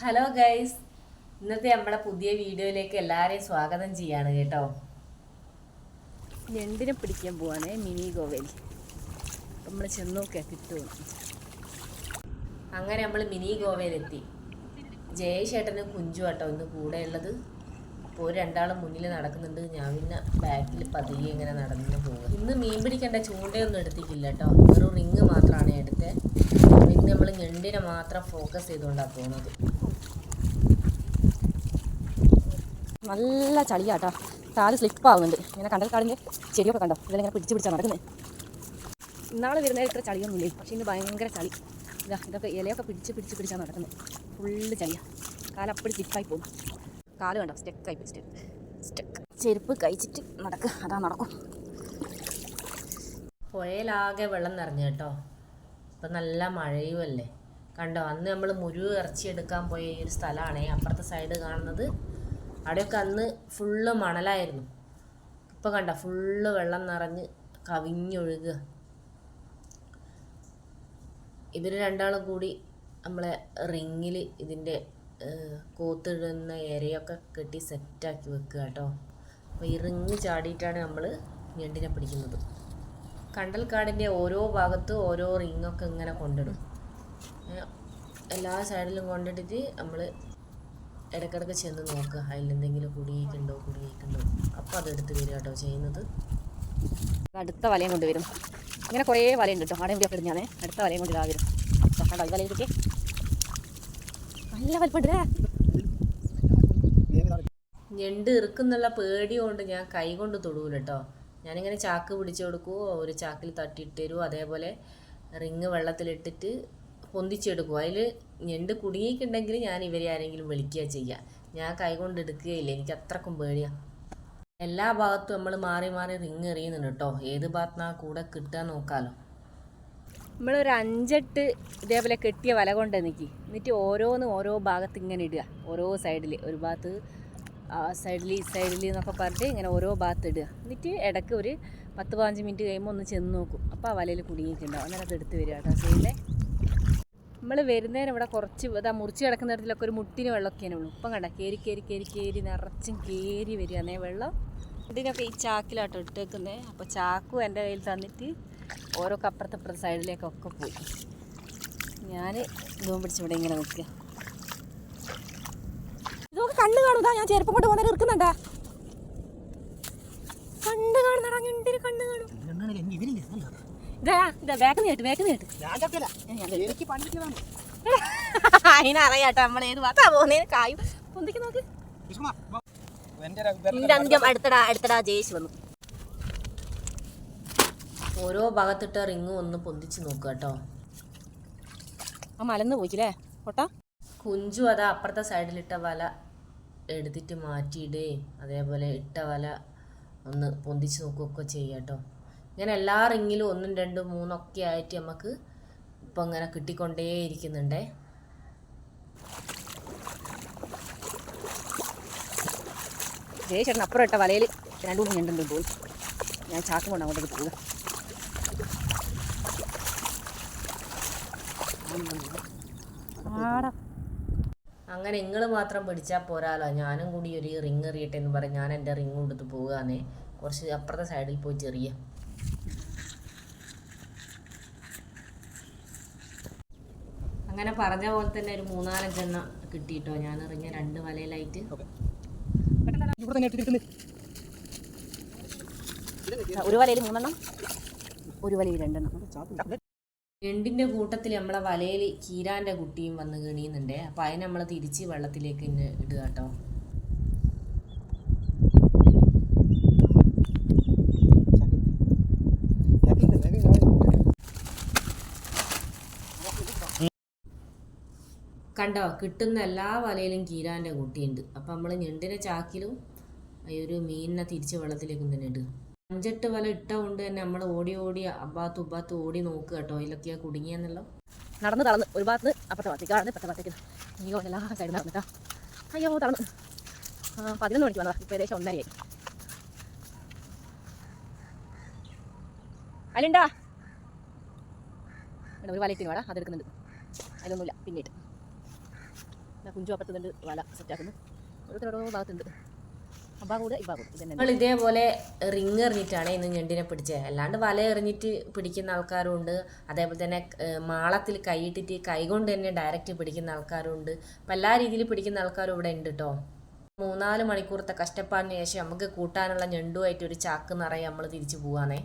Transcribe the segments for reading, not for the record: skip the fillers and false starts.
Hello guys, ഇന്നത്തെ നമ്മുടെ പുതിയ വീഡിയോയിലേക്ക് എല്ലാവരെയും സ്വാഗതം ചെയ്യാണ് കേട്ടോ. ഞണ്ടിനെ പിടിക്കാൻ പോവാണേ മിനി ഗോവയിൽ. നമ്മൾ ചെന്നോക്കെ കിട്ടുമോ. അങ്ങനെ നമ്മൾ മിനി ഗോവയിലെത്തി. ജയേഷേട്ടനും കുഞ്ചു കേട്ടോ ഇന്ന് കൂടെ ഉള്ളത്. അപ്പോൾ രണ്ടാളും മുന്നിൽ നടക്കുന്നുണ്ട്, ഞാൻ പിന്നെ ബാക്കിൽ പതിയെ ഇങ്ങനെ നടന്നു പോകുക. ഇന്ന് മീൻ പിടിക്കേണ്ട ചൂണ്ടയൊന്നും എടുത്തിട്ടില്ല കേട്ടോ, ഒരു റിങ് മാത്രമാണ് എടുത്തത്. ഇന്ന് നമ്മൾ ഞണ്ടിനെ മാത്രം ഫോക്കസ് ചെയ്തുകൊണ്ടാണ് പോകുന്നത്. നല്ല ചളിയാട്ടോ, കാല് സ്ലിപ്പാവുന്നുണ്ട്. ഇങ്ങനെ കണ്ടൽക്കാടിൻ്റെ ചെടിയൊക്കെ കണ്ടോ, ഇതെല്ലാം പിടിച്ചാണ് നടക്കുന്നത്. ഇന്നാൾ വരുന്നതിൽ ഇത്ര ചളിയൊന്നുമില്ലേ, പക്ഷേ ഇന്ന് ഭയങ്കര ചളി. ഇതൊക്കെ ഇലയൊക്കെ പിടിച്ചാണ് നടക്കുന്നത്. ഫുള്ള് ചളിയാണ്, കാലപ്പടി സ്ലിപ്പായി പോകും. കാല് കണ്ടോ, സ്റ്റെക്കായി സ്റ്റെക്ക്. ചെരുപ്പ് കഴിച്ചിട്ട് നടക്കുക, അതാ നടക്കും. പുഴയിലാകെ വെള്ളം നിറഞ്ഞു കേട്ടോ. ഇപ്പം നല്ല മഴയുമല്ലേ കണ്ടോ. അന്ന് നമ്മൾ മുരുവ് ഇറച്ചി എടുക്കാൻ പോയ ഈ ഒരു സ്ഥലമാണേ അപ്പുറത്തെ സൈഡ് കാണുന്നത്. അവിടെയൊക്കെ അന്ന് ഫുള്ള് മണലായിരുന്നു. ഇപ്പം കണ്ടോ ഫുള്ള് വെള്ളം നിറഞ്ഞ് കവിഞ്ഞൊഴുകുക. ഇവർ രണ്ടാളും കൂടി നമ്മളെ റിങ്ങിൽ ഇതിൻ്റെ കോത്തിടുന്ന ഇരയൊക്കെ കെട്ടി സെറ്റാക്കി വെക്കുക കേട്ടോ. അപ്പോൾ ഈ റിങ് ചാടിയിട്ടാണ് നമ്മൾ ഞണ്ടിനെ പിടിക്കുന്നത്. കണ്ടൽക്കാടിൻ്റെ ഓരോ ഭാഗത്ത് ഓരോ റിങ്ങൊക്കെ ഇങ്ങനെ കൊണ്ടിടും. എല്ലാ സൈഡിലും കൊണ്ടിട്ടിട്ട് നമ്മൾ ഇടയ്ക്കിടയ്ക്ക് ചെന്ന് നോക്കുക, അതിലെന്തെങ്കിലും കുടുങ്ങിയിട്ടുണ്ടോ. അപ്പോൾ അതെടുത്ത് വരിക കേട്ടോ ചെയ്യുന്നത്. അടുത്ത വലയും കൊണ്ട് വരും. ഇങ്ങനെ കുറേ വലയുണ്ട് കേട്ടോ, അവിടെ ഇവിടെ ഇടുന്നതാണ്. അടുത്ത വലയും കൊണ്ട് ഇതാ വരും. കണ്ടോ ഈ വലയിൽ കിട്ടി നല്ല വലിപ്പമുണ്ട്. ഞണ്ട് ഇറുക്കുന്നുള്ള പേടി കൊണ്ട് ഞാൻ കൈ കൊണ്ട് തൊടൂല കേട്ടോ. ഞാനിങ്ങനെ ചാക്ക് പിടിച്ചു കൊടുക്കുമോ, ഒരു ചാക്കിൽ തട്ടിയിട്ട് തരുമോ, അതേപോലെ റിങ് വെള്ളത്തിലിട്ടിട്ട് പൊന്തിച്ചെടുക്കും. അതിൽ ഞണ്ട് കുടുങ്ങിയിട്ടുണ്ടെങ്കിൽ ഞാൻ ഇവരെ ആരെങ്കിലും വിളിക്കുക ചെയ്യുക. ഞാൻ കൈ കൊണ്ട് എടുക്കുകയില്ല, എനിക്ക് അത്രക്കും പേടിയാണ്. എല്ലാ ഭാഗത്തും നമ്മൾ മാറി മാറി റിങ് എറിയുന്നുണ്ട് കേട്ടോ. ഏത് ഭാഗത്തുനിന്നാ കൂടെ കിട്ടുക നോക്കാമല്ലോ. നമ്മളൊരു 5-8 ഇതേപോലെ കെട്ടിയ വല കൊണ്ട് നിൽക്കി, എന്നിട്ട് ഓരോ ഭാഗത്ത് ഇങ്ങനെ ഇടുക. ഓരോ സൈഡിൽ, ഒരു ഭാഗത്ത് സൈഡിൽ എന്നൊക്കെ പറഞ്ഞിട്ട് ഇങ്ങനെ ഓരോ ഭാഗത്ത് ഇടുക. എന്നിട്ട് ഇടയ്ക്ക് ഒരു 10-15 മിനിറ്റ് കഴിയുമ്പോൾ ഒന്ന് ചെന്ന് നോക്കും. അപ്പോൾ ആ വലയിൽ കുടുങ്ങിയിട്ടുണ്ടാവും. അന്നേരം അത് എടുത്ത് വരിക കേട്ടോ സൈഡിലെ. നമ്മൾ വരുന്നേരം ഇവിടെ കുറച്ച് മുറിച്ച് കിടക്കുന്ന ഇടത്തിലൊക്കെ ഒരു മുട്ടിന് വെള്ളമൊക്കെയാണ് ഉള്ളൂ. ഇപ്പം കണ്ട കയറി നിറച്ചും കയറി വരികയാണേ വെള്ളം. ഇതിനൊക്കെ ഈ ചാക്കിലാട്ടോ ഇട്ടേക്കുന്നത്. അപ്പോൾ ചാക്കും എൻ്റെ കയ്യിൽ തന്നിട്ട് ഓരോ അപ്പുറത്തെ സൈഡിലേക്കൊക്കെ പോയി. ഞാൻ ഇതും പിടിച്ച് ഇവിടെ ഇങ്ങനെ നിൽക്കുക. ഇതൊക്കെ കണ്ണ് കാണുതാ, ഞാൻ ചെരുപ്പം കൊണ്ട് പോകുന്നേരം ഇറുക്കുന്നുണ്ടാ. കണ്ണ് കാണുന്നടാ, ഞണ്ടിന് കണ്ണ് കാണും. അതിനറിയാട്ടോ നമ്മൾ ഏത് ഭാഗത്താ പോകുന്നതിന്. കായും പൊന്തിക്ക് നോക്ക്. അടുത്തടാ ജയിച്ച് വന്നു. ഓരോ ഭാഗത്തിട്ട റിങ് ഒന്ന് പൊന്തിച്ച് നോക്കുക കേട്ടോ. ആ മലന്ന് പോയില്ലേ കൊട്ടാ. കുഞ്ചു അതാ അപ്പുറത്തെ സൈഡിലിട്ട വല എടുത്തിട്ട് മാറ്റിയിടുകയും അതേപോലെ ഇട്ട വല ഒന്ന് പൊന്തിച്ച് നോക്കുകയൊക്കെ ചെയ്യുക കേട്ടോ. ഇങ്ങനെ എല്ലാ റിങ്ങിലും 1, 2, 3 ഒക്കെ ആയിട്ട് നമുക്ക് ഇപ്പം ഇങ്ങനെ കിട്ടിക്കൊണ്ടേ ഇരിക്കുന്നുണ്ടേ. ജയചേട്ടൻ അപ്പുറം ഇട്ട വലയിൽ 2-3 ഞണ്ടുണ്ട് പോയി. ഞാൻ ചാക്കും കൊണ്ട് അങ്ങോട്ടേക്ക് പോകുക. അങ്ങനെ നിങ്ങൾ മാത്രം പിടിച്ചാൽ പോരാലോ, ഞാനും കൂടി ഒരു റിങ് എറിയട്ടെ എന്ന് പറഞ്ഞ് ഞാൻ എൻ്റെ റിങ് കൊടുത്ത് പോവുകയാണേ. കുറച്ച് അപ്പുറത്തെ സൈഡിൽ പോയിട്ട് എറിയുക. അങ്ങനെ പറഞ്ഞ പോലെ തന്നെ ഒരു 3-4 എണ്ണം കിട്ടിയിട്ടോ. ഞാൻ എറിഞ്ഞ 2 വലയിലായിട്ട്. ഒരു വലയിൽ 3 എണ്ണം, ഒരു വലയിൽ 2 എണ്ണം. ഞണ്ടിൻ്റെ കൂട്ടത്തിൽ നമ്മളെ വലയിൽ കീരാൻ്റെ കുട്ടിയും വന്ന് കിണിയുന്നുണ്ടേ. അപ്പോൾ അതിനെ നമ്മൾ തിരിച്ച് വെള്ളത്തിലേക്ക് തന്നെ ഇടുക കേട്ടോ. കണ്ടോ, കിട്ടുന്ന എല്ലാ വലയിലും കീരാൻ്റെ കുട്ടിയുണ്ട്. അപ്പോൾ നമ്മൾ ഞണ്ടിനെ ചാക്കിലും ഈ ഒരു മീനിനെ തിരിച്ച് വെള്ളത്തിലേക്കും തന്നെ ഇടുക. 5-8 വല ഇട്ട കൊണ്ട് തന്നെ നമ്മൾ ഓടി അബ്ബാത്ത് ഓടി നോക്കുക കേട്ടോ, അതിലൊക്കെയാ കുടുങ്ങിയെന്നല്ലോ. നടന്ന് തളർന്ന് ഒരു ഭാഗത്ത് അപ്പുറത്തെ ഭാഗത്തേക്ക് ഇപ്പത്തെ ഭാഗത്തേക്ക് അയ്യോ എല്ലാ സൈഡിൽ നടന്നിട്ടാ. അയ്യോ തളർന്ന് 11 മണിക്ക് വന്നതാ. ഇപ്പോൾ ഏകദേശം 1:30 ആയി. അതിലുണ്ടാ ഒരു വലയിട്ടിന് വേടാ, അതെടുക്കുന്നുണ്ട്. അതിലൊന്നുമില്ല പിന്നീട്. കുഞ്ചു അപ്പത്തുന്നുണ്ട് വല സെറ്റാക്കുന്നു. ഓരോ ഭാഗത്തുണ്ട്. അബ്ബാകൂടെ ഇബ്ബാകൂടെ ഇതന്നെ. നമ്മൾ ഇതേപോലെ റിങ് എറിഞ്ഞിട്ടാണ് ഇന്ന് ഞണ്ടിനെ പിടിച്ചത്. അല്ലാണ്ട് വല എറിഞ്ഞിട്ട് പിടിക്കുന്ന ആൾക്കാരും ഉണ്ട്. അതേപോലെ തന്നെ മാളത്തിൽ കൈയിട്ടിട്ട് കൈ കൊണ്ട് തന്നെ ഡയറക്റ്റ് പിടിക്കുന്ന ആൾക്കാരും ഉണ്ട്. അപ്പം എല്ലാ രീതിയിൽ പിടിക്കുന്ന ആൾക്കാരും ഇവിടെ ഉണ്ട് കേട്ടോ. 3-4 മണിക്കൂറത്തെ കഷ്ടപ്പാടിന് ശേഷം നമുക്ക് കൂട്ടാനുള്ള ഞണ്ടുമായിട്ട് ഒരു ചാക്ക് നിറയെ നമ്മൾ തിരിച്ചു പോവാന്നേ.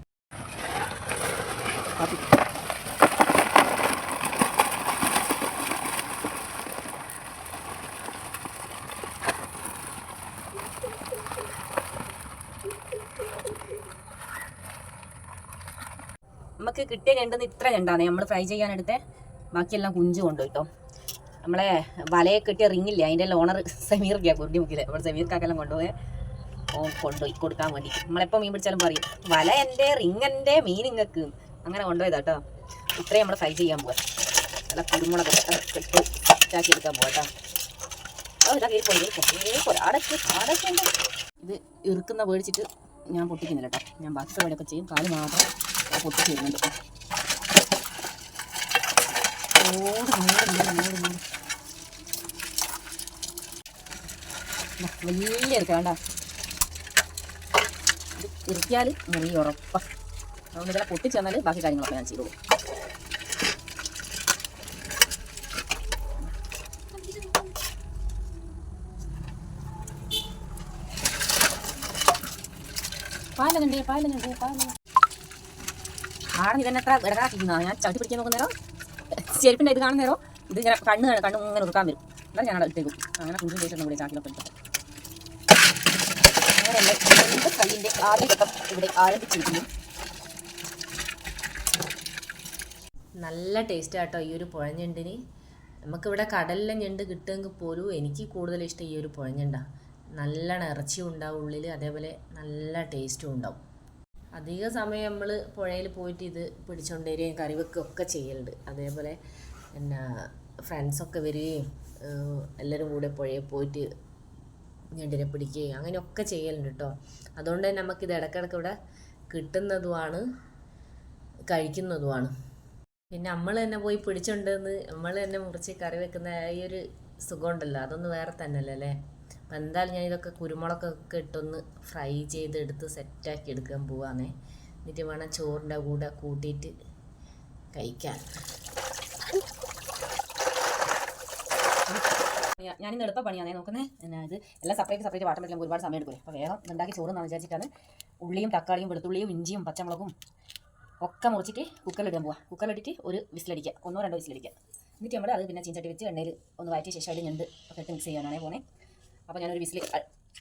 നമുക്ക് കിട്ടിയ ഞണ്ടെന്ന് ഇത്ര ഞണ്ടാണ് നമ്മൾ ഫ്രൈ ചെയ്യാനെടുത്തേ. ബാക്കിയെല്ലാം കുഞ്ചു കൊണ്ടുപോയി കേട്ടോ. നമ്മളെ വലയെ കിട്ടിയ റിങ്ങില്ലേ, അതിൻ്റെ ഓണർ സമീർക്കാ കുരുടി മുക്കില്ലേ, നമ്മൾ സമീർക്കാക്കെല്ലാം കൊണ്ടുപോയി കൊണ്ടുപോയി കൊടുക്കാൻ വേണ്ടി. നമ്മളെപ്പോൾ മീൻ പിടിച്ചാലും പറയും വല എൻ്റെ റിങ് എൻ്റെ മീൻ നിങ്ങൾക്ക്, അങ്ങനെ കൊണ്ടുപോയതാ കേട്ടോ. ഇത്രയും നമ്മൾ ഫ്രൈ ചെയ്യാൻ പോവാം. നല്ല കുരുമുളക് ഇട്ടാക്കി എടുക്കാൻ പോവാം കേട്ടോ. ഇത് ഇറുക്കുന്ന മേടിച്ചിട്ട് ഞാൻ പൊട്ടിക്കുന്നില്ല കേട്ടോ. ഞാൻ ബാക്കി പരിപാടിയൊക്കെ ചെയ്യും, കാല് മാത്രം പൊട്ടിച്ച് വരുന്നുണ്ട്. വലിയ ഇറക്കാം വേണ്ട, ഇത് ഇറക്കിയാൽ മുറി ഉറപ്പാണ്. അതുകൊണ്ട് ഇതെല്ലാം പൊട്ടിച്ച് തന്നാൽ ബാക്കി കാര്യങ്ങളൊക്കെ ഞാൻ ചെയ്തോളൂ. പാലുണ്ട് ആടെ ഇതന്നെ എത്ര ഇടകാക്കിക്കുന്നതാണ്. ഞാൻ ചവിട്ടി പിടിക്കാൻ നോക്കുന്നേരോ ചെരുപ്പിൻ്റെ ഇത് കാണുന്നേരോ ഇത് ഇങ്ങനെ കണ്ണ് ഇങ്ങനെ ഉറുക്കാൻ വരും. എന്നാൽ ഞാൻ അവിടെ ഇട്ടേക്കും. അങ്ങനെ കുഞ്ചും ചെയ്തിട്ടുണ്ട് ഇവിടെ ചാക്കിലൊക്കെ എടുത്തിട്ട്. അങ്ങനെയല്ല കല്ലിൻ്റെ ആദ്യ ഘട്ടം ഇവിടെ ആരംഭിച്ചിരിക്കുന്നു. നല്ല ടേസ്റ്റ് ആട്ടോ ഈ ഒരു പുഴഞ്ഞണ്ടിന്. നമുക്കിവിടെ കടലിലെ ഞണ്ട് കിട്ടുമെങ്കിൽ പോലും എനിക്ക് കൂടുതൽ ഇഷ്ടം ഈ ഒരു പുഴഞ്ഞണ്ടാണ്. നല്ലോണം ഇറച്ചിയും ഉണ്ടാവും ഉള്ളിൽ, അതേപോലെ നല്ല ടേസ്റ്റും ഉണ്ടാവും. അധിക സമയം നമ്മൾ പുഴയിൽ പോയിട്ട് ഇത് പിടിച്ചുകൊണ്ട് വരികയും കറി വെക്കുകയൊക്കെ ചെയ്യലുണ്ട്. അതേപോലെ പിന്നെ ഫ്രണ്ട്സൊക്കെ വരികയും എല്ലാവരും കൂടെ പുഴയിൽ പോയിട്ട് ഞണ്ടിനെ പിടിക്കുകയും അങ്ങനെയൊക്കെ ചെയ്യലുണ്ട് കേട്ടോ. അതുകൊണ്ട് തന്നെ നമുക്കിത് ഇടയ്ക്കിടയ്ക്ക് ഇവിടെ കിട്ടുന്നതുമാണ് കഴിക്കുന്നതുമാണ്. പിന്നെ നമ്മൾ തന്നെ പോയി പിടിച്ചുകൊണ്ടെന്ന് നമ്മൾ തന്നെ മുറിച്ച് കറി വെക്കുന്ന ഈ ഒരു സുഖമുണ്ടല്ലോ, അതൊന്നും വേറെ തന്നെ അല്ലേ. അപ്പം എന്തായാലും ഞാൻ ഇതൊക്കെ കുരുമുളകൊക്കെ ഇട്ടൊന്ന് ഫ്രൈ ചെയ്തെടുത്ത് സെറ്റാക്കി എടുക്കാൻ പോവാന്നേ. എന്നിട്ട് വേണം ചോറിൻ്റെ കൂടെ കൂട്ടിയിട്ട് കഴിക്കാൻ. ഞാനിന്ന് എളുപ്പ പണിയാണേ നോക്കുന്നത്. പിന്നെ ഇത് എല്ലാം സെപ്പറേറ്റ് വാട്ടർ വെക്കാൻ ഒരുപാട് സമയം എടുക്കും. അപ്പോൾ വേഗം ഉണ്ടാക്കി ചോറെന്നാണ് വിചാരിച്ചിട്ടാണ് ഉള്ളിയും തക്കാളിയും വെളുത്തുള്ളിയും ഇഞ്ചിയും പച്ചമുളകും ഒക്കെ മുറിച്ചിട്ട് കുക്കറിലിടാൻ പോവാം. കുക്കറിലിട്ടിട്ട് ഒരു വിസിലടിക്കുക, 1-2 വിസിലടിക്കുക. എന്നിട്ട് നമ്മൾ അത് പിന്നെ ചീഞ്ചട്ടി വെച്ച് എണ്ണയിൽ ഒന്ന് വഴറ്റിയ ശേഷം അതിൽ ഞണ്ട് ഒക്കെ ഇട്ട് മിക്സ് ചെയ്യാനാണേ പോണേ. അപ്പോൾ ഞാനൊരു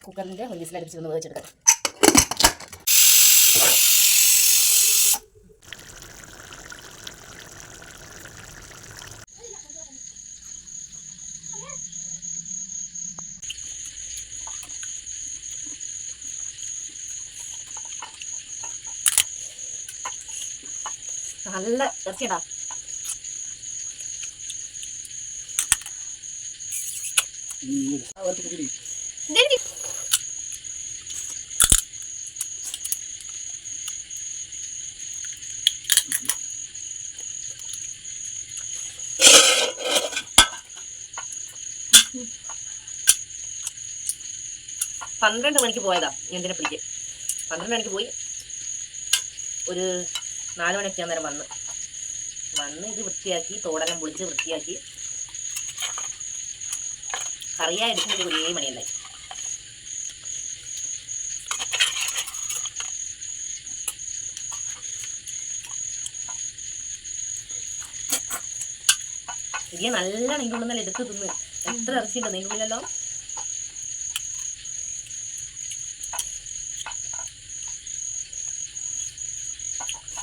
കുക്കറിൻ്റെ ഒരു വിസിലടിച്ച് ഒന്ന് വേവിച്ചെടുക്കാം. നല്ല ഇറച്ചിടാ. പന്ത്രണ്ട് മണിക്ക് പോയതാ ഞണ്ടിനെ പിടിക്കുക. 12 മണിക്ക് പോയി, ഒരു 4 മണിയൊക്കെ അന്നേരം വന്ന് ഇത് വൃത്തിയാക്കി തോടെല്ലാം പൊളിച്ച് വൃത്തിയാക്കി കറിയായി എടുക്കുന്നത് ഒരു 7 മണിയല്ലായി. ഇതിയെ നല്ല നെയ്യുള്ളിൽ എടുത്ത് തിന്ന്. എത്ര ഇറച്ചിയുണ്ടോ നെയ്യുള്ളിലല്ലോ.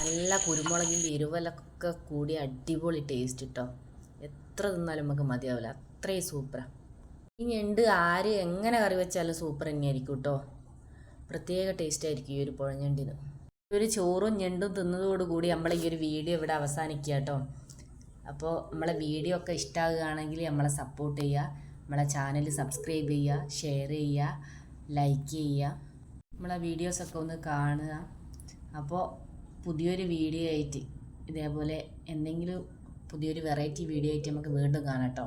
നല്ല കുരുമുളകിൻ്റെ എരിവലൊക്കെ കൂടി അടിപൊളി ടേസ്റ്റ് കിട്ടോ. എത്ര തിന്നാലും നമുക്ക് മതിയാവില്ല, അത്രയും സൂപ്പറാണ്. ഈ ഞണ്ട് ആര് എങ്ങനെ കറി വെച്ചാലും സൂപ്പർ തന്നെയായിരിക്കും കേട്ടോ. പ്രത്യേക ടേസ്റ്റ് ആയിരിക്കും ഈ ഒരു പുഴഞ്ഞണ്ടിന്. ഒരു ചോറും ഞണ്ടും തിന്നതോടുകൂടി നമ്മളെ ഈ ഒരു വീഡിയോ ഇവിടെ അവസാനിക്കുക കേട്ടോ. അപ്പോൾ നമ്മളെ വീഡിയോ ഒക്കെ ഇഷ്ടമാകുകയാണെങ്കിൽ നമ്മളെ സപ്പോർട്ട് ചെയ്യുക, നമ്മളെ ചാനൽ സബ്സ്ക്രൈബ് ചെയ്യുക, ഷെയർ ചെയ്യുക, ലൈക്ക് ചെയ്യുക, നമ്മളെ വീഡിയോസൊക്കെ ഒന്ന് കാണുക. അപ്പോൾ പുതിയൊരു വീഡിയോ ആയിട്ട് ഇതേപോലെ എന്തെങ്കിലും പുതിയൊരു വെറൈറ്റി വീഡിയോ ആയിട്ട് നമുക്ക് വീണ്ടും കാണാം കേട്ടോ.